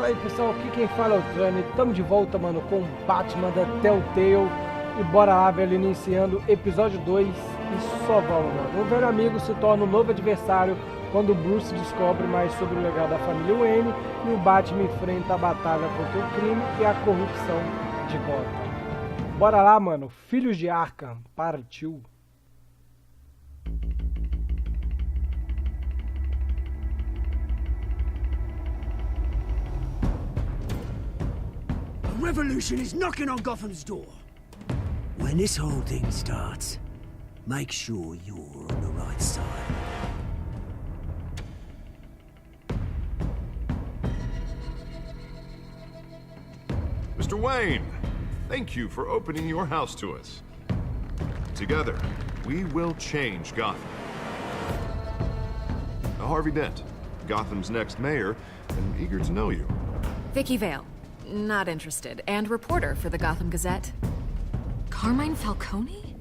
Fala aí pessoal, aqui quem fala é o Trani. Tamo de volta, mano, com o Batman da TELLTALE. E bora lá, velho, iniciando episódio 2. E só vamos, mano. Um velho amigo se torna um novo adversário quando o Bruce descobre mais sobre o legado da família Wayne. E o Batman enfrenta a batalha contra o crime e a corrupção de Gotham. Bora lá, mano. Filhos de Arkham, partiu. Revolution is knocking on Gotham's door. When this whole thing starts, make sure you're on the right side. Mr. Wayne, thank you for opening your house to us. Together, we will change Gotham. Harvey Dent, Gotham's next mayor, and eager to know you. Vicky Vale. Not interested. And reporter for the Gotham Gazette. Carmine Falconi?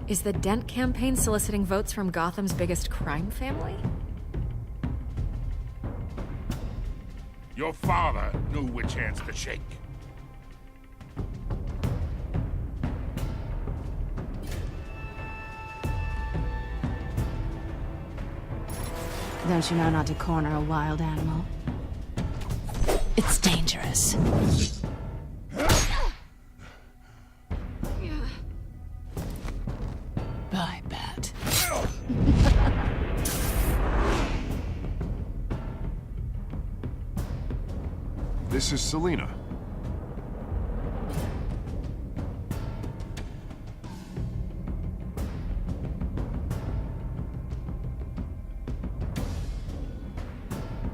Is the Dent campaign soliciting votes from Gotham's biggest crime family? Your father knew which hands to shake. Don't you know not to corner a wild animal? It's dangerous. Bye, Bat. This is Selina.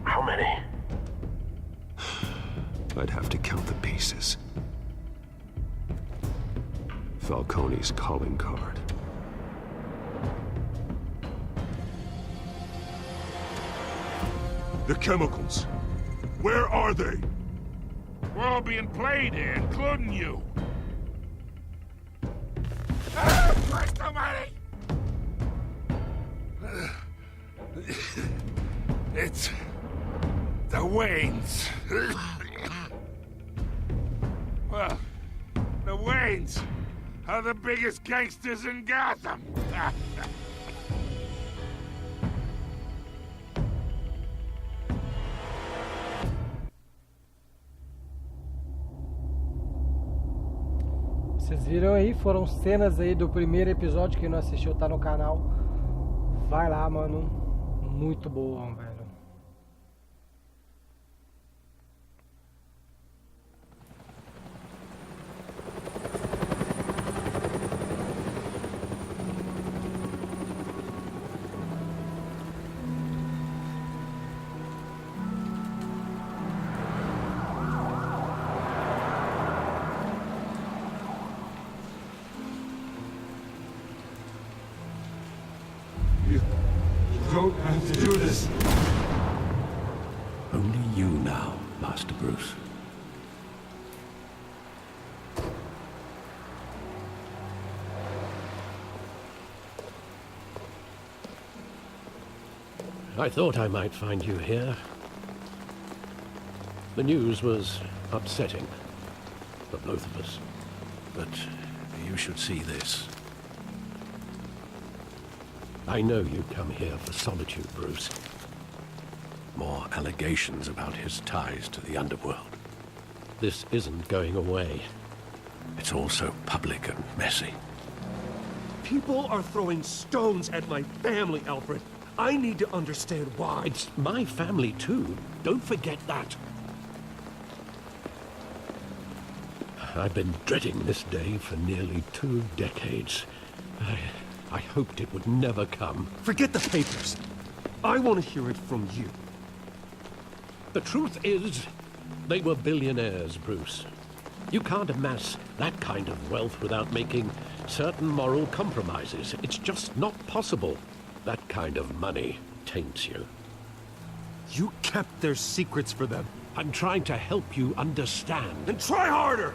How many? I'd have to count the pieces. Falconi's calling card. The chemicals. Where are they? We're all being played here, including you. Ah, Christ almighty! It's the Waynes. Well, the Waynes are the biggest gangsters in Gotham. Vocês viram aí, foram cenas aí do primeiro episódio. Quem não assistiu tá no canal. Vai lá, mano. Muito bom, velho. Don't have to do this. Only you now, Master Bruce. I thought I might find you here. The news was upsetting for both of us. But you should see this. I know you come here for solitude, Bruce. More allegations about his ties to the underworld. This isn't going away. It's all so public and messy. People are throwing stones at my family, Alfred. I need to understand why. It's my family, too. Don't forget that. I've been dreading this day for nearly 2 decades. I hoped it would never come. Forget the papers. I want to hear it from you. The truth is, they were billionaires, Bruce. You can't amass that kind of wealth without making certain moral compromises. It's just not possible. That kind of money taints you. You kept their secrets for them. I'm trying to help you understand. Then try harder!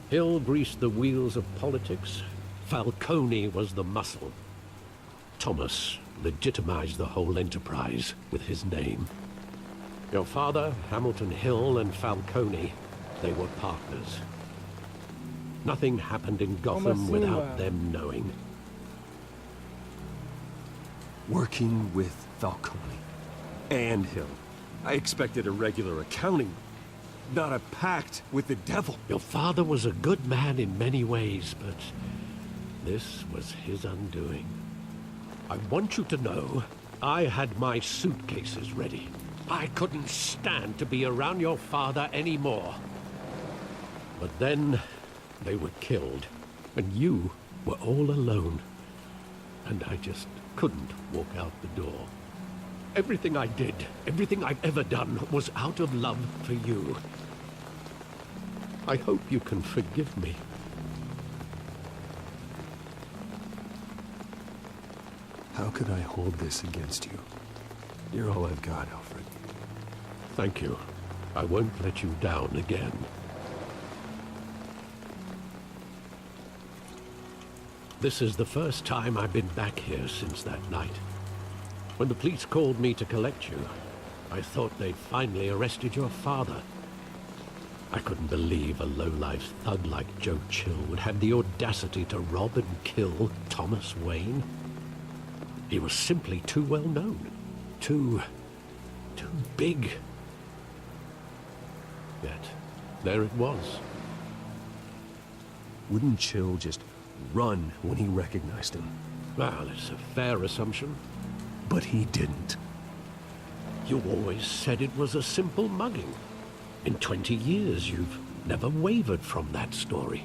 Hill greased the wheels of politics. Falconi was the muscle. Thomas legitimized the whole enterprise with his name. Your father, Hamilton Hill, and Falconi, they were partners. Nothing happened in Gotham without them knowing. Working with Falconi and Hill. I expected a regular accounting, not a pact with the devil. Your father was a good man in many ways, but this was his undoing. I want you to know, I had my suitcases ready. I couldn't stand to be around your father anymore. But then, they were killed, and you were all alone. And I just couldn't walk out the door. Everything I did, everything I've ever done, was out of love for you. I hope you can forgive me. How could I hold this against you? You're all I've got, Alfred. Thank you. I won't let you down again. This is the first time I've been back here since that night. When the police called me to collect you, I thought they'd finally arrested your father. I couldn't believe a low-life thug like Joe Chill would have the audacity to rob and kill Thomas Wayne. He was simply too well known. Too big. Yet, there it was. Wouldn't Chill just run when he recognized him? Well, it's a fair assumption. But he didn't. You always said it was a simple mugging. In 20 years, you've never wavered from that story.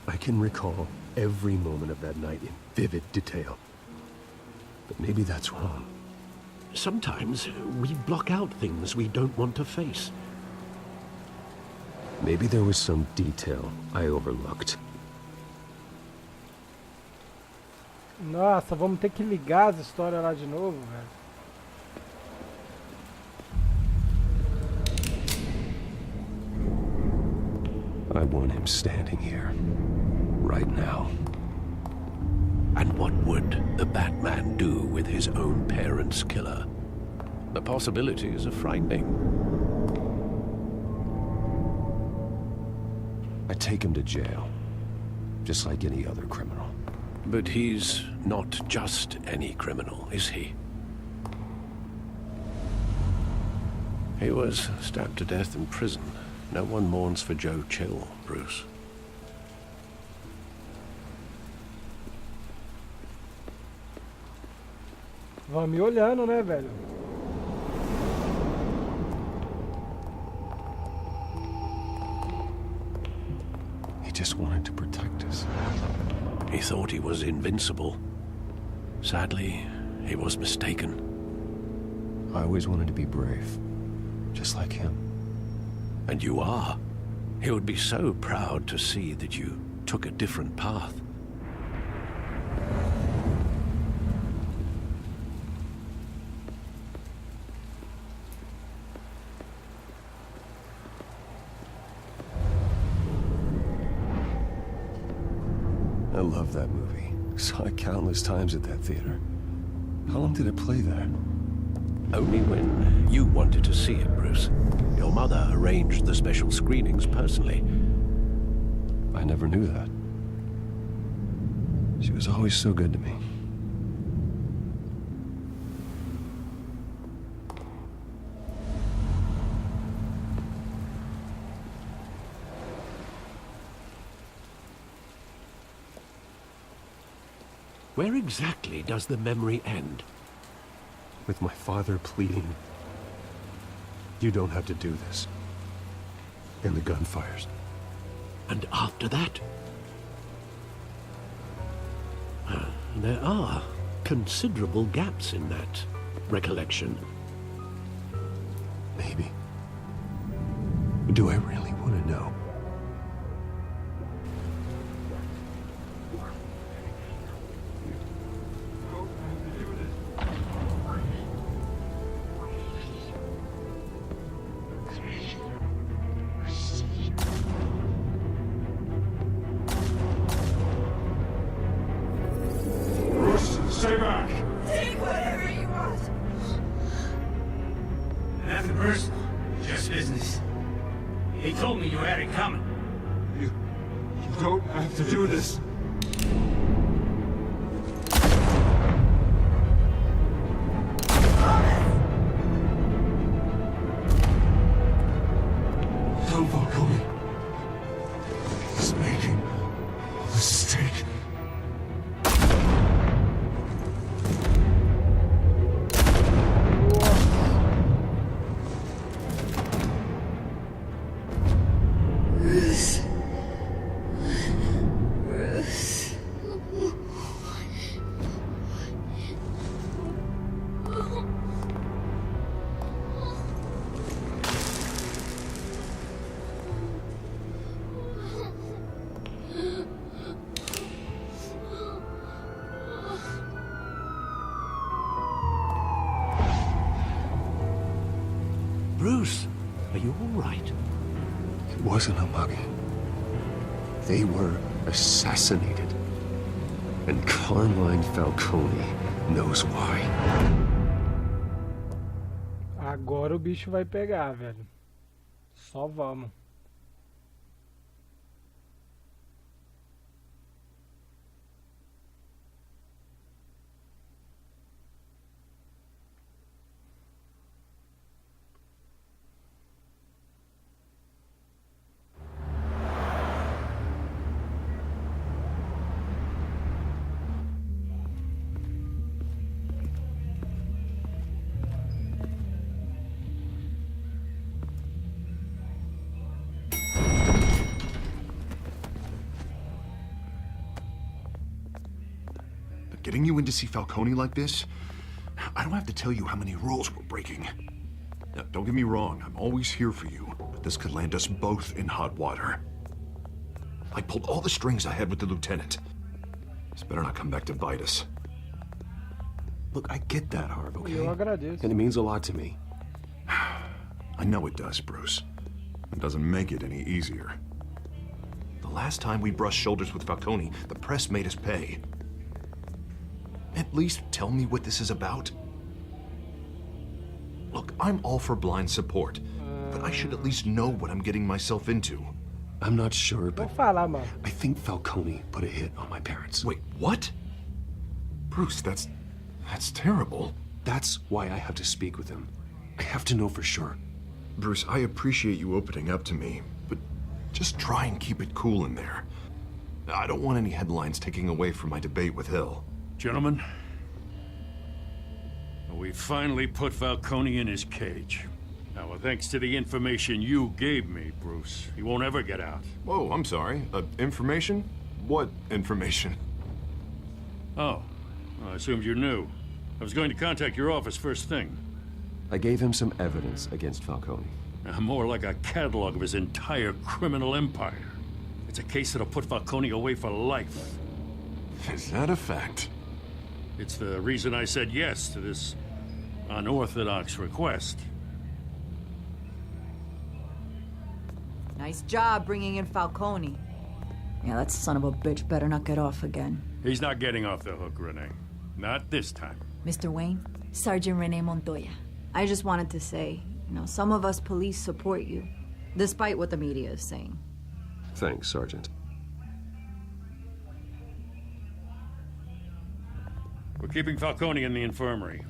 I can recall every moment of that night in vivid detail. But maybe that's wrong. Sometimes we block out things we don't want to face. Maybe there was some detail I overlooked. Nossa, vamos ter que ligar as histórias lá de novo, velho. I want him standing here, right now. And what would the Batman do with his own parents' killer? The possibilities are frightening. I take him to jail, just like any other criminal. But he's not just any criminal, is he? He was stabbed to death in prison. No one mourns for Joe Chill, Bruce. Vão me olhando, né, velho? He just wanted to protect us. He thought he was invincible. Sadly, he was mistaken. I always wanted to be brave, just like him. And you are. He would be so proud to see that you took a different path. I love that movie. Saw it countless times at that theater. How long did it play there? Only when you wanted to see it, Bruce. Your mother arranged the special screenings personally. I never knew that. She was always so good to me. Where exactly does the memory end? With my father pleading, "You don't have to do this." And the gunfires. And after that? There are considerable gaps in that recollection. Maybe. Do I really want to know? Stay back! business. He told me you had it coming. You don't have to do this. No, Falconi. He's making a mistake. Bruce, are you all right? It wasn't a muggy. They were assassinated. And Carmine Falconi knows why. Agora o bicho vai pegar, velho. Só vamos. Getting you in to see Falconi like this? I don't have to tell you how many rules we're breaking. Now, don't get me wrong, I'm always here for you, but this could land us both in hot water. I pulled all the strings I had with the lieutenant. This better not come back to bite us. Look, I get that, Harv, okay? Eu agradeço. And it means a lot to me. I know it does, Bruce. It doesn't make it any easier. The last time we brushed shoulders with Falconi, the press made us pay. At least tell me what this is about. Look, I'm all for blind support, but I should at least know what I'm getting myself into. I'm not sure, but Vou falar, mano. I think Falconi put a hit on my parents. Wait, what? Bruce, that's terrible. That's why I have to speak with him. I have to know for sure. Bruce, I appreciate you opening up to me, but just try and keep it cool in there. I don't want any headlines taking away from my debate with Hill. Gentlemen, we finally put Falconi in his cage. Now, thanks to the information you gave me, Bruce, he won't ever get out. Whoa, I'm sorry. Information? What information? Oh, well, I assumed you knew. I was going to contact your office first thing. I gave him some evidence against Falconi. More like a catalog of his entire criminal empire. It's a case that'll put Falconi away for life. Is that a fact? It's the reason I said yes to this unorthodox request. Nice job bringing in Falconi. Yeah, that son of a bitch better not get off again. He's not getting off the hook, Renee. Not this time. Mr. Wayne, Sergeant Renee Montoya. I just wanted to say, some of us police support you, despite what the media is saying. Thanks, Sergeant. We're keeping Falconi in the infirmary.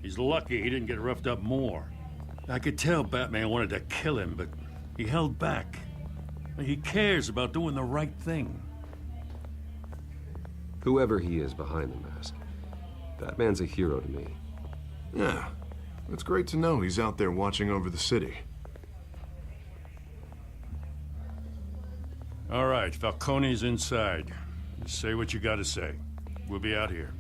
He's lucky he didn't get roughed up more. I could tell Batman wanted to kill him, but he held back. He cares about doing the right thing. Whoever he is behind the mask, Batman's a hero to me. Yeah, it's great to know he's out there watching over the city. All right, Falconi's inside. Just say what you gotta say. We'll be out here.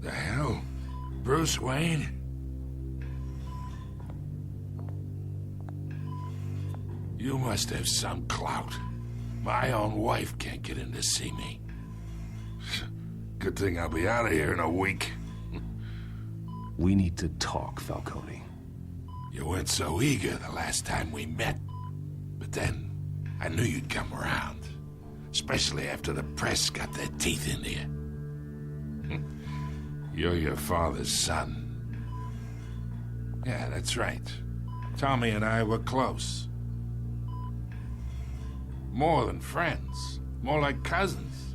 The hell? Bruce Wayne? You must have some clout. My own wife can't get in to see me. Good thing I'll be out of here in a week. We need to talk, Falconi. You weren't so eager the last time we met. But then, I knew you'd come around. Especially after the press got their teeth into you. You're your father's son. Yeah, that's right. Tommy and I were close. More than friends. More like cousins.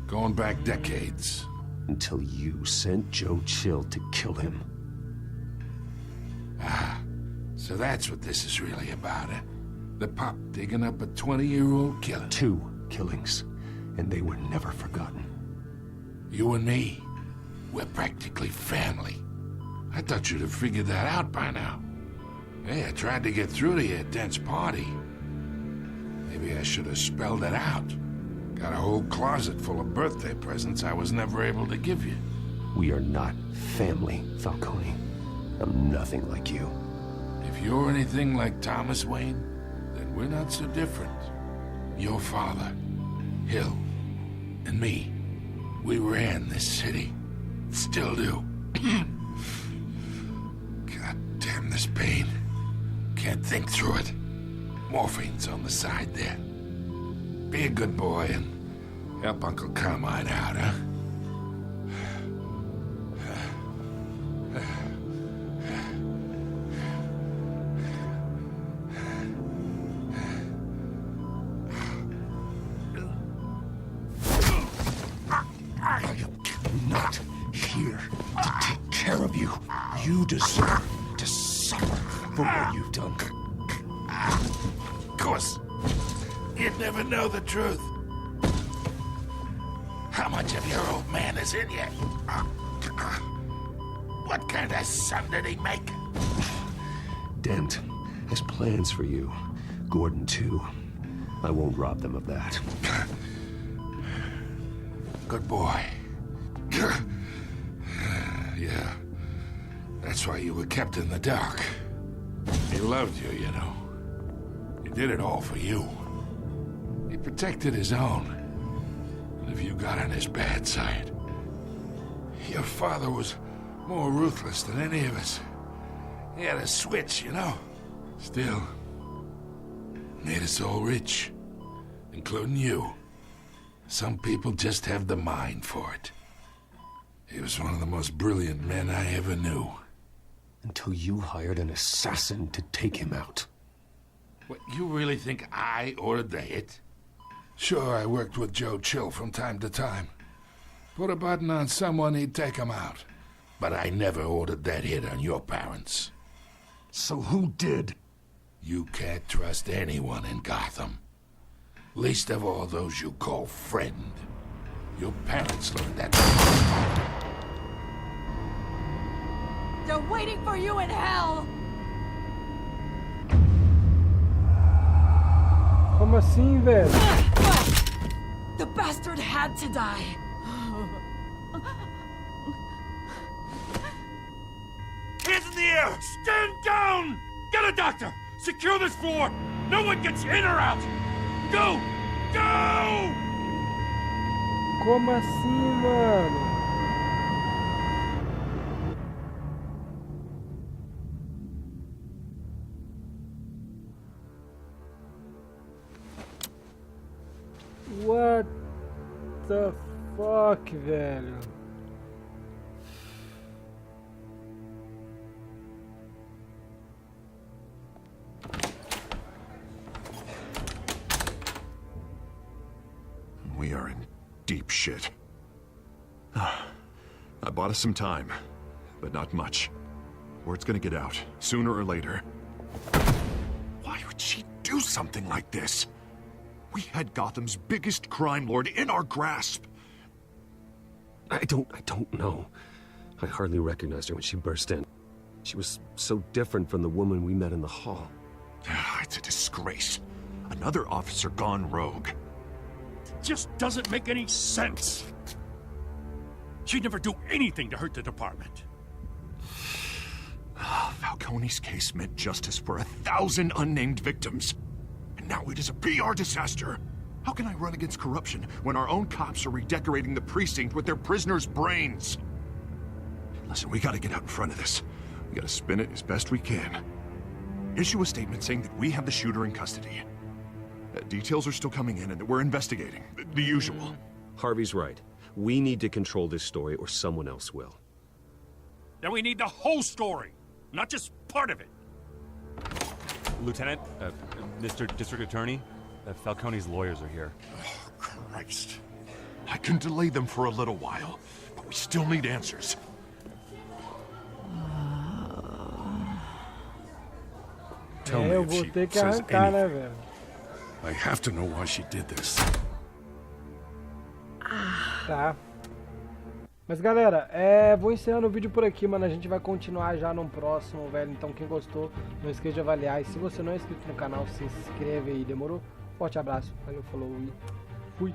Going back decades. Until you sent Joe Chill to kill him. Ah, so that's what this is really about, eh? The pup digging up a 20-year-old killer. 2 killings, and they were never forgotten. You and me, we're practically family. I thought you'd have figured that out by now. Hey, I tried to get through to you at Dent's party. Maybe I should have spelled it out. Got a whole closet full of birthday presents I was never able to give you. We are not family, Falconi. I'm nothing like you. If you're anything like Thomas Wayne, then we're not so different. Your father, Hill, and me, we ran this city. Still do. God damn this pain. Can't think through it. Morphine's on the side there. Be a good boy and help Uncle Carmine out, huh? Not here to take care of you. You deserve to suffer for what you've done. Of course. You'd never know the truth. How much of your old man is in you? What kind of son did he make? Dent has plans for you. Gordon, too. I won't rob them of that. Good boy. Yeah. That's why you were kept in the dark. He loved you, you know. He did it all for you. He protected his own. And if you got on his bad side, your father was more ruthless than any of us. He had a switch, you know. Still, made us all rich, including you. Some people just have the mind for it. He was one of the most brilliant men I ever knew. Until you hired an assassin to take him out. What, you really think I ordered the hit? Sure, I worked with Joe Chill from time to time. Put a button on someone, he'd take him out. But I never ordered that hit on your parents. So who did? You can't trust anyone in Gotham. Least of all those you call friend. Your parents learned that. They're waiting for you in hell! Como assim, velho? The bastard had to die. Hands in the air! Stand down! Get a doctor! Secure this floor! No one gets in or out! Go! Go! Como assim, mano? What the fuck, velho? We are in deep shit. I bought us some time, but not much. Word's gonna get out, sooner or later. Why would she do something like this? We had Gotham's biggest crime lord in our grasp. I don't know. I hardly recognized her when she burst in. She was so different from the woman we met in the hall. It's a disgrace. Another officer gone rogue. Just doesn't make any sense. She'd never do anything to hurt the department. Falconi's case meant justice for 1,000 unnamed victims. And now it is a PR disaster. How can I run against corruption when our own cops are redecorating the precinct with their prisoners' brains? Listen, we gotta get out in front of this. We gotta spin it as best we can. Issue a statement saying that we have the shooter in custody. Details are still coming in and that we're investigating. The usual. Harvey's right. We need to control this story or someone else will. Then we need the whole story, not just part of it. Lieutenant, Mr. District Attorney, Falconi's lawyers are here. Oh, Christ. I can delay them for a little while, but we still need answers. Tell me Eu if vou she ter que says arrancar, né, anything. velho? I have to know why she did this. Tá. Mas galera, vou encerrando o vídeo por aqui, mano. A gente vai continuar já no próximo, velho. Então quem gostou, não esqueça de avaliar. E se você não é inscrito no canal, se inscreve aí, demorou? Forte abraço, valeu, falou e fui.